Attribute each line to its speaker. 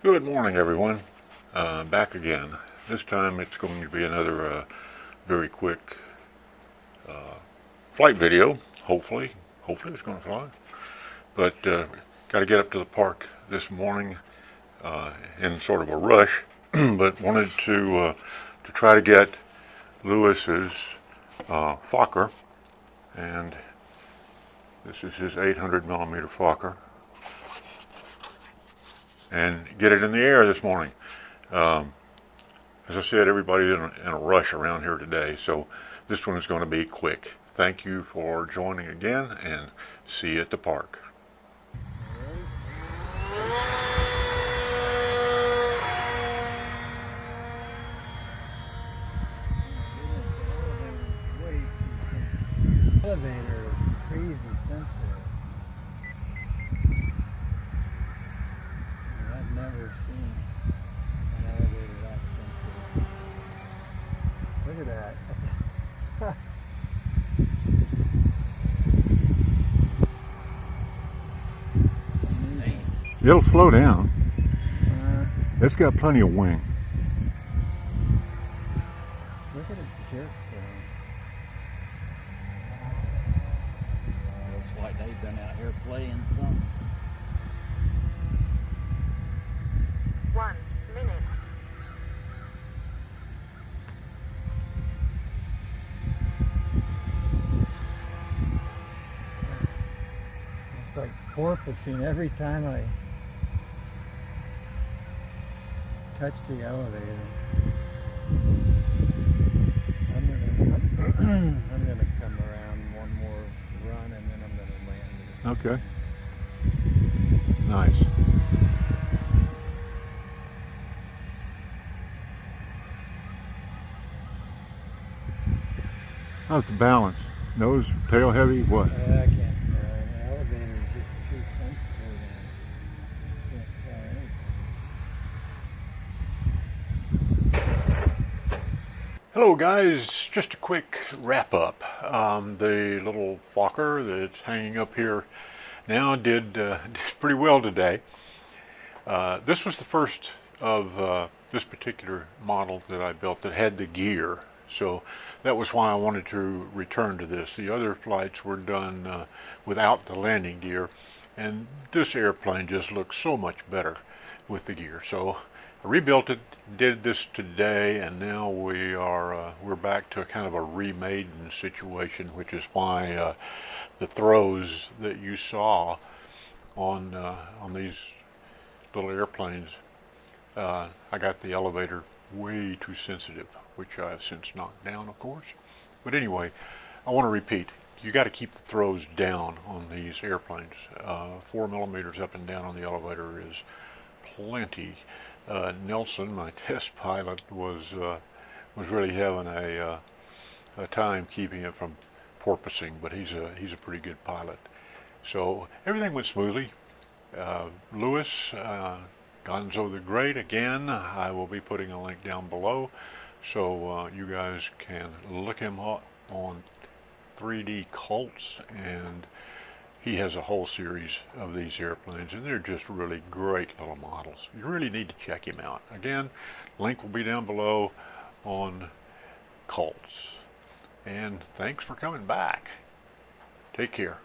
Speaker 1: Good morning, everyone. Back again. This time it's going to be another very quick flight video. Hopefully it's going to fly. But got to get up to the park this morning in sort of a rush. But wanted to try to get Lewis's Fokker, and this is his 800 millimeter Fokker, and get it in the air this morning. As I said, everybody's in a rush around here today, so this one is going to be quick. Thank you for joining again, and see you at the park.
Speaker 2: The elevator is crazy sensitive. I've never seen an elevator that sensitive. Look at that.
Speaker 1: It'll slow down. It's got plenty of wing.
Speaker 2: Look at it jerk thing.
Speaker 3: Looks like they've been out here playing something.
Speaker 4: 1 minute.
Speaker 2: It's like porpoising every time I touch the elevator. I'm gonna come around one more run and then I'm gonna land.
Speaker 1: Okay. Nice. How's the balance? Nose, tail heavy, what?
Speaker 2: I can't. The elevator is just too sensitive.
Speaker 1: Hello guys, just a quick wrap up. The little Fokker that's hanging up here now did pretty well today. This was the first of this particular model that I built that had the gear, so that was why I wanted to return to this. The other flights were done without the landing gear, and this airplane just looks so much better with the gear. So I rebuilt it, did this today, and now we're back to a kind of a remade situation, which is why the throws that you saw on these little airplanes, I got the elevator way too sensitive, which I have since knocked down, of course. But anyway, I want to repeat, you got to keep the throws down on these airplanes. 4 millimeters up and down on the elevator is plenty. Nelson, my test pilot, was really having a time keeping it from porpoising, but he's a pretty good pilot. So everything went smoothly. Lewis, Gonzo the Great, again, I will be putting a link down below, so you guys can look him up on 3D Cults, and he has a whole series of these airplanes, and they're just really great little models. You really need to check him out. Again, link will be down below on Cults. And thanks for coming back. Take care.